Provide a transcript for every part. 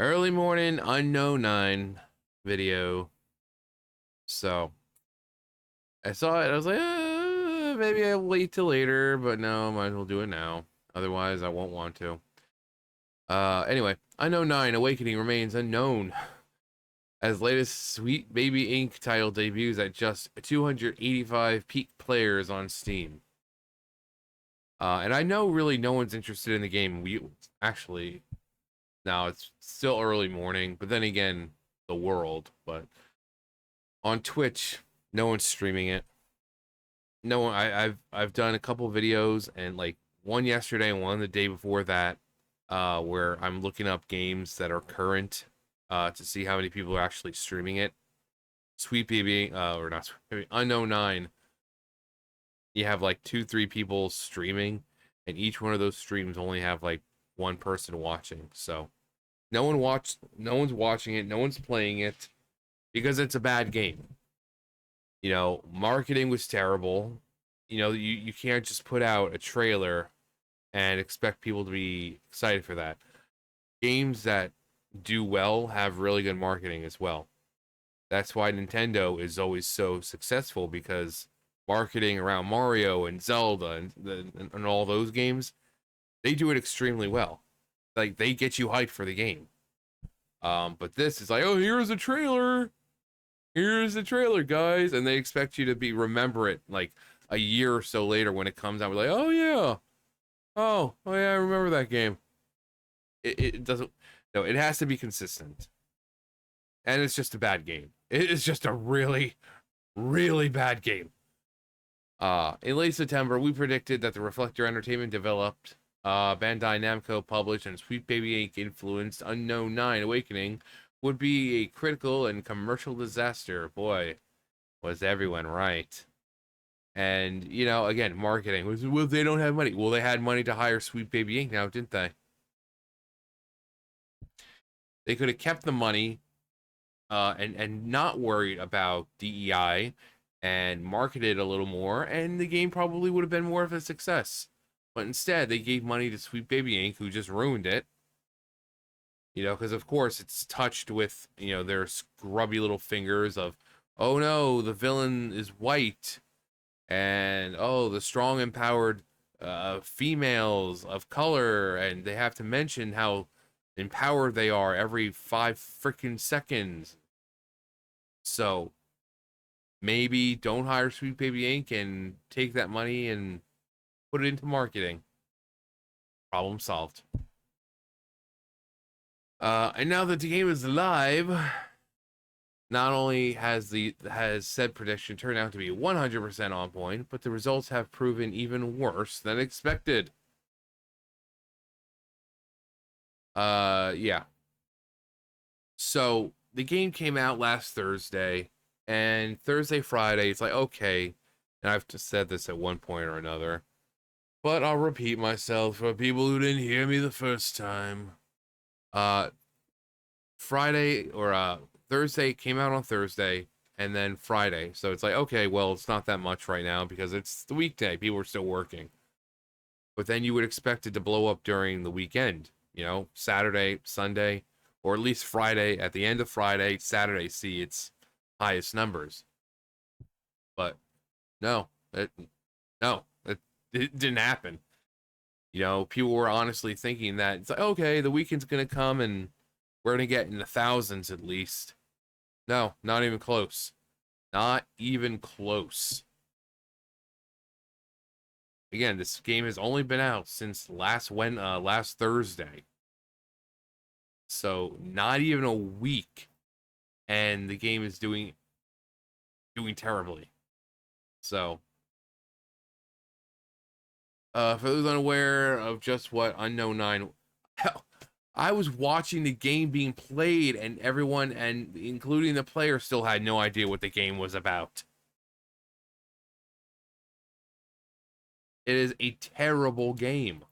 Early morning unknown 9 video. So I saw it. I was like, maybe I'll wait till later, but no, might as well do it now. Otherwise, I won't want to. Anyway, Unknown 9 Awakening remains unknown as latest Sweet Baby Inc. title debuts at just 285 peak players on Steam. And I know really no one's interested in the game. We actually now it's still early morning, but then again, the world. But on Twitch, no one's streaming it. No one. I've done a couple videos and like one yesterday and one the day before that, where I'm looking up games that are current, to see how many people are actually streaming it. Sweet Baby, or not Sweet Baby, Unknown 9. You have like 2, 3 people streaming, and each one of those streams only have like one person watching. So no one's watching it, no one's playing it because it's a bad game. Marketing was terrible. You can't just put out a trailer and expect people to be excited for that. Games that do well have really good marketing as well. That's why Nintendo is always so successful, because marketing around Mario and Zelda and all those games, they do it extremely well. Like, they get you hyped for the game. But this is like, oh, here's a trailer. Here's the trailer, guys, and they expect you to remember it like a year or so later when it comes out. We're like, oh yeah, oh yeah, I remember that game. It doesn't. No, it has to be consistent, and it's just a bad game. It is just a really, really bad game. In late September, we predicted that the Reflector Entertainment developed, Bandai Namco published, and Sweet Baby Inc. influenced Unknown 9 Awakening would be a critical and commercial disaster. Boy, was everyone right. And, again, marketing was, well, they don't have money. Well, they had money to hire Sweet Baby Inc. now, didn't they? They could have kept the money, and not worried about DEI and marketed a little more, and the game probably would have been more of a success. But instead, they gave money to Sweet Baby Inc., who just ruined it. Because of course it's touched with, their scrubby little fingers of, oh no, the villain is white, and oh, the strong, empowered females of color, and they have to mention how empowered they are every 5 freaking seconds. So maybe don't hire Sweet Baby Inc. and take that money and put it into marketing. Problem solved. And now that the game is live, not only has said prediction turned out to be 100% on point, but the results have proven even worse than expected. Yeah. So the game came out last Thursday, and Thursday, Friday, it's like, okay, and I've just said this at one point or another, but I'll repeat myself for people who didn't hear me the first time. Uh, Friday or Thursday came out on Thursday, and then Friday. So it's like, okay, well, it's not that much right now because it's the weekday. People are still working. But then you would expect it to blow up during the weekend, Saturday, Sunday, or at least Friday. At the end of Friday, Saturday, see its highest numbers. But no, no, it didn't happen. People were honestly thinking that it's like, okay, the weekend's gonna come and we're gonna get in the thousands at least. No, not even close. Not even close. Again, this game has only been out since last Thursday. So not even a week, and the game is doing terribly. So, for those unaware of just what Unknown 9, hell, I was watching the game being played, and everyone, and including the player, still had no idea what the game was about. It is a terrible game.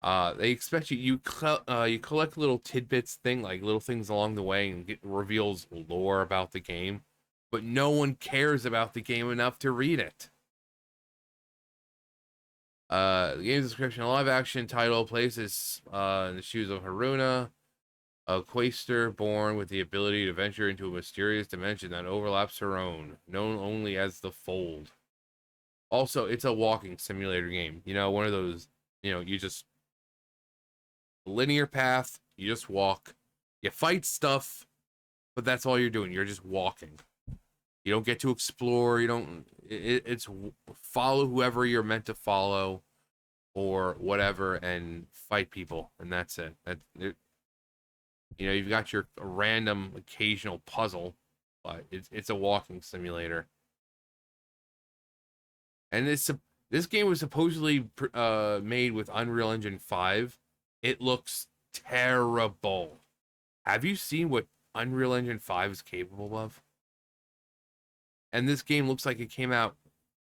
They expect you collect little tidbits, like little things along the way, and reveals lore about the game, but no one cares about the game enough to read it. The game's description: a live-action title places in the shoes of Haruna, a quaestor born with the ability to venture into a mysterious dimension that overlaps her own, known only as the Fold. Also, it's a walking simulator game. You know, one of those, you just linear path, you just walk, you fight stuff, but that's all you're doing. You're just walking. You don't get to explore. You don't. It's follow whoever you're meant to follow, or whatever, and fight people, and that's it. You've got your random occasional puzzle, but it's a walking simulator. And this game was supposedly made with Unreal Engine 5. It looks terrible. Have you seen what Unreal Engine 5 is capable of? And this game looks like it came out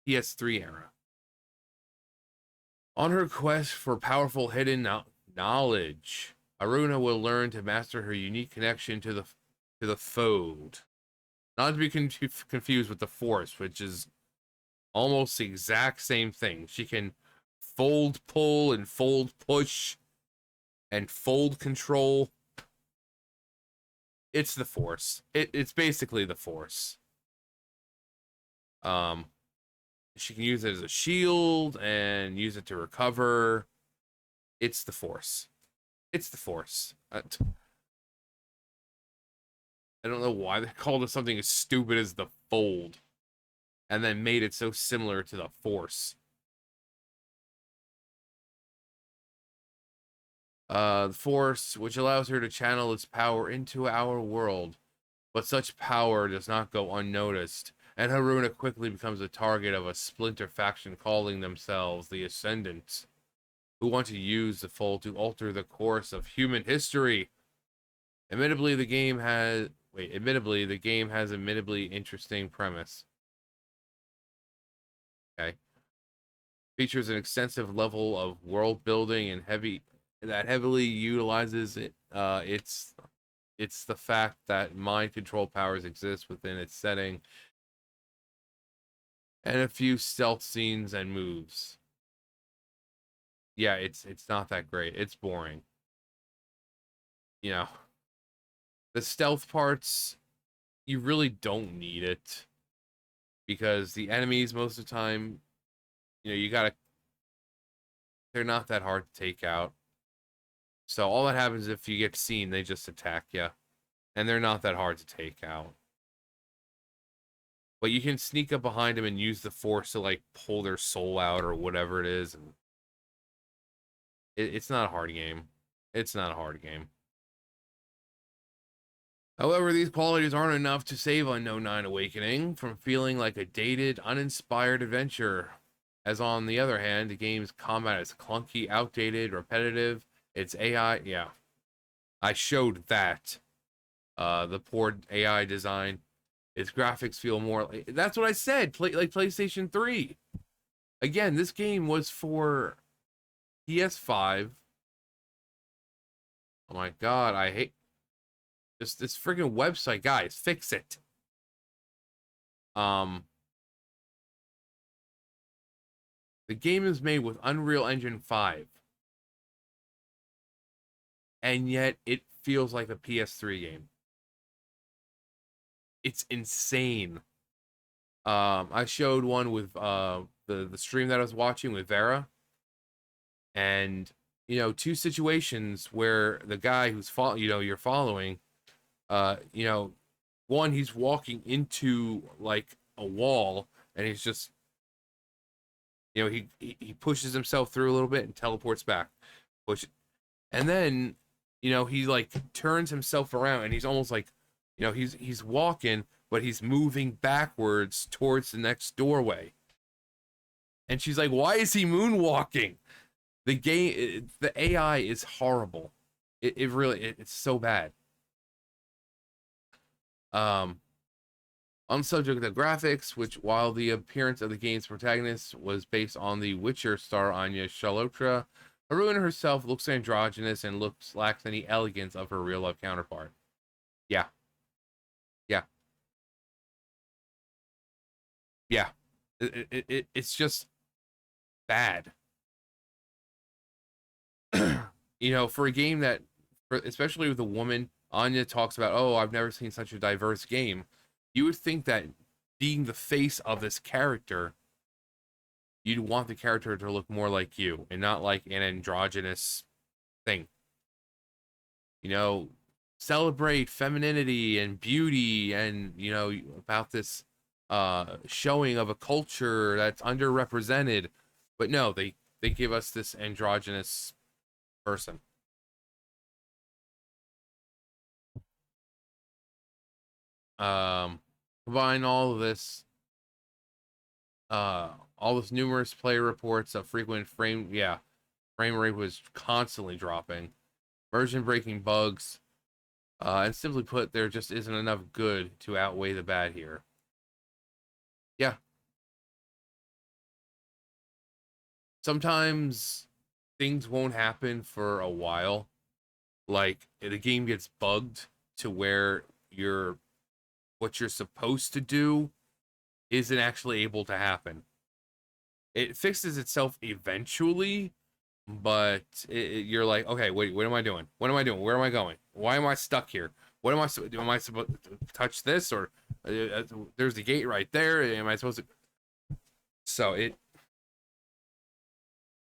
PS3 era. On her quest for powerful hidden knowledge, Haruna will learn to master her unique connection to the Fold. Not to be confused with the Force, which is almost the exact same thing. She can fold pull and fold push and fold control. It's the Force. It's basically the Force. She can use it as a shield and use it to recover. It's the Force. It's the Force. I don't know why they called it something as stupid as the Fold and then made it so similar to the Force. The Force, which allows her to channel its power into our world, but such power does not go unnoticed, and Haruna quickly becomes a target of a splinter faction calling themselves the Ascendants, who want to use the Fold to alter the course of human history. Admittedly, the game has admittedly interesting premise. Okay. Features an extensive level of world building and heavily utilizes it. It's the fact that mind control powers exist within its setting, and a few stealth scenes and moves. Yeah, it's not that great. It's boring. You know, the stealth parts, you really don't need it because the enemies most of the time, they're not that hard to take out. So all that happens if you get seen, they just attack you, and they're not that hard to take out. But you can sneak up behind them and use the Force to like pull their soul out or whatever it is, and it's not a hard game. It's not a hard game. However, these qualities aren't enough to save Unknown 9 Awakening from feeling like a dated, uninspired adventure. As on the other hand, the game's combat is clunky, outdated, repetitive. Its AI, yeah. I showed that. The poor AI design. Its graphics feel more like, that's what I said, like PlayStation 3. Again, this game was for PS5. Oh my god, I hate this freaking website, guys. Fix it. Um the game is made with Unreal Engine 5. And yet it feels like a PS3 game. It's insane. I showed one with the stream that I was watching with Vera, and two situations where the guy who's you're following, one, he's walking into like a wall and he's just he pushes himself through a little bit and teleports back, and then he like turns himself around and he's almost like he's walking but he's moving backwards towards the next doorway, and she's like, why is he moonwalking? The AI is horrible. It really it's so bad. um on the subject of the graphics, which while the appearance of the game's protagonist was based on the Witcher star Anya Chalotra, Haruna herself looks androgynous and lacks any elegance of her real-life counterpart. Yeah. Yeah. Yeah. It's just bad. You know, for a game that, especially with a woman, Anya talks about, oh, I've never seen such a diverse game. You would think that being the face of this character, you'd want the character to look more like you and not like an androgynous thing. You know, celebrate femininity and beauty and, you know, about this showing of a culture that's underrepresented. But no, they give us this androgynous person. Um, Combine all of this, all this numerous player reports of frequent frame rate was constantly dropping, version breaking bugs, and simply put, there just isn't enough good to outweigh the bad here. Yeah, sometimes things won't happen for a while. Like the game gets bugged to where you're what you're supposed to do isn't actually able to happen. It fixes itself eventually, but you're like, okay, wait, what am I doing? What am I doing? Where am I going? Why am I stuck here? What am I supposed to touch this or there's the gate right there? Am I supposed to? So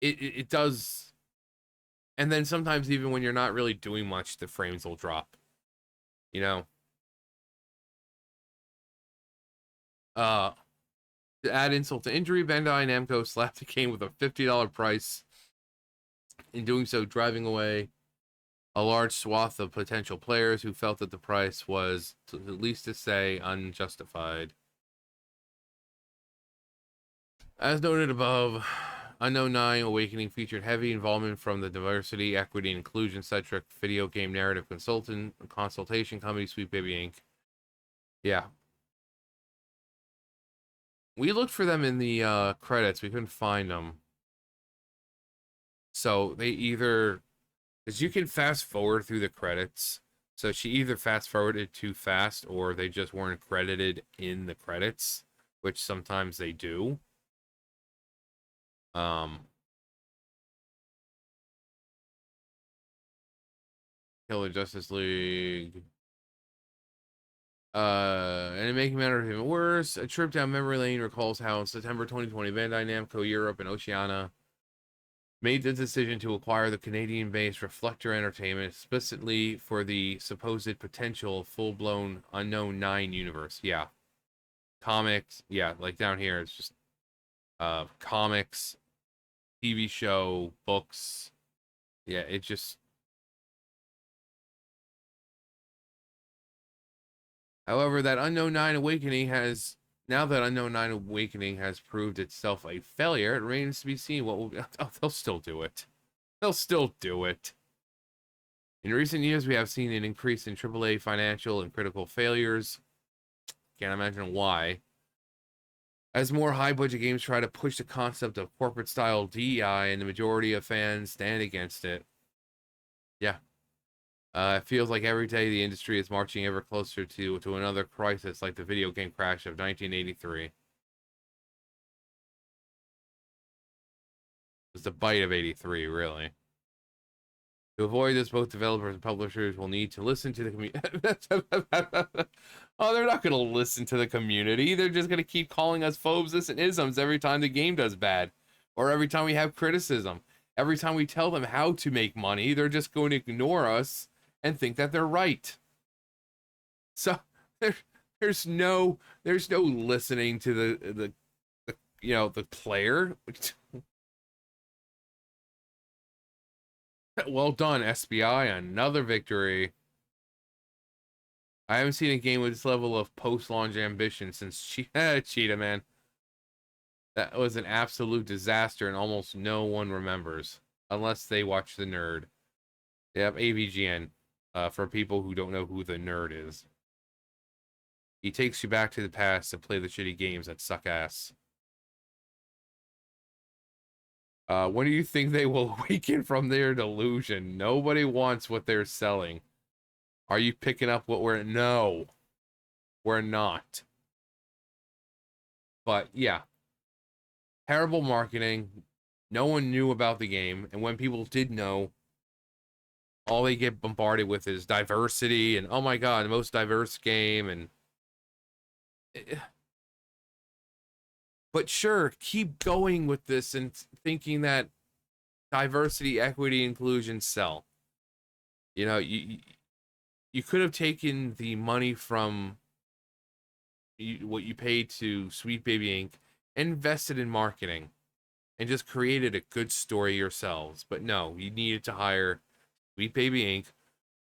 it does, and then sometimes even when you're not really doing much, the frames will drop. You know, uh, to add insult to injury, Bandai Namco slapped the game with a $50 price. In doing so, driving away a large swath of potential players who felt that the price was, at least to say, unjustified. As noted above, Unknown 9 Awakening featured heavy involvement from the diversity, equity, and inclusion centric video game narrative consultation company Sweet Baby Inc. Yeah. We looked for them in the credits. We couldn't find them. So they either, because you can fast forward through the credits. So she either fast forwarded too fast or they just weren't credited in the credits, which sometimes they do. Um, Killer Justice League. And to make matters even worse, a trip down memory lane recalls how in September 2020, Bandai Namco Europe and Oceania made the decision to acquire the Canadian-based Reflector Entertainment explicitly for the supposed potential full-blown Unknown 9 universe. Yeah. Comics, yeah, like down here, it's just comics, TV show, books. Yeah, it just. However, that Unknown 9 Awakening has now that Unknown 9 Awakening has proved itself a failure, it remains to be seen what will. Oh, they'll still do it. They'll still do it. In recent years, we have seen an increase in AAA financial and critical failures. Can't imagine why. As more high-budget games try to push the concept of corporate-style DEI, and the majority of fans stand against it. Yeah. It feels like every day the industry is marching ever closer to another crisis like the video game crash of 1983. It was the bite of 83, really. To avoid this, both developers and publishers will need to listen to the community. Oh, they're not going to listen to the community. They're just going to keep calling us phobes and isms every time the game does bad. Or every time we have criticism. Every time we tell them how to make money, they're just going to ignore us and think that they're right. So there, there's no listening to the the player. Well done, SBI. Another victory. I haven't seen a game with this level of post-launch ambition since Cheetah Man. That was an absolute disaster, and almost no one remembers, unless they watch The Nerd. Yep, AVGN. For people who don't know who The Nerd is. He takes you back to the past to play the shitty games that suck ass. When do you think they will awaken from their delusion? Nobody wants what they're selling. Are you picking up what we're... No. We're not. But, yeah. Terrible marketing. No one knew about the game. And when people did know, all they get bombarded with is diversity and oh my god, the most diverse game and but sure, keep going with this and thinking that diversity, equity, inclusion sell. You know, you could have taken the money from what you paid to Sweet Baby Inc. and invested in marketing and just created a good story yourselves. But no, you needed to hire Sweet Baby Inc.,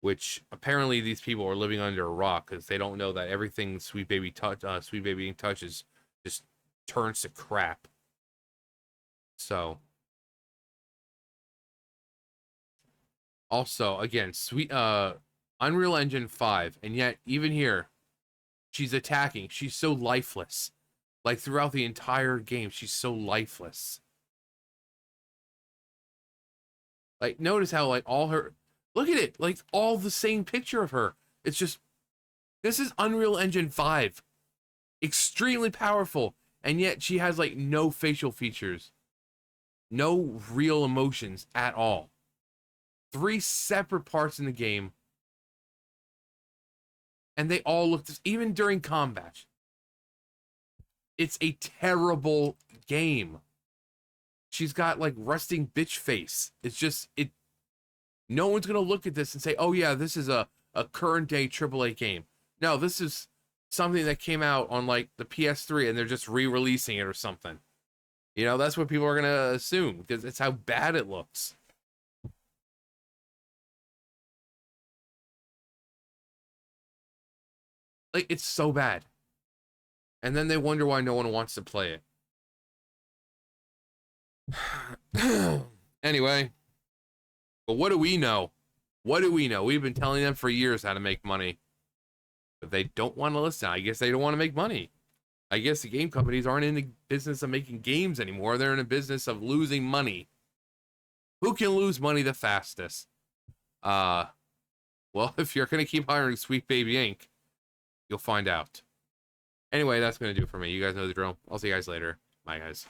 which apparently these people are living under a rock because they don't know that everything Sweet Baby Inc. touches just turns to crap. So, also again, Unreal Engine 5, and yet even here, she's attacking. She's so lifeless. Like throughout the entire game, she's so lifeless. Like notice how like all her look at it, like all the same picture of her. It's just this is Unreal Engine 5. Extremely powerful, and yet she has like no facial features. No real emotions at all. 3 separate parts in the game, and they all look this even during combat. It's a terrible game. She's got like resting bitch face. It's just it. No one's gonna look at this and say, "Oh yeah, this is a current day AAA game." No, this is something that came out on like the PS3 and they're just re-releasing it or something. You know, that's what people are gonna assume because it's how bad it looks. Like it's so bad, and then they wonder why no one wants to play it. Anyway, but what do we know? What do we know? We've been telling them for years how to make money, but they don't want to listen. I guess they don't want to make money. I guess the game companies aren't in the business of making games anymore. They're in the business of losing money. Who can lose money the fastest? Uh, well, if you're gonna keep hiring Sweet Baby Inc., you'll find out. Anyway, that's gonna do it for me. You guys know the drill. I'll see you guys later. Bye, guys.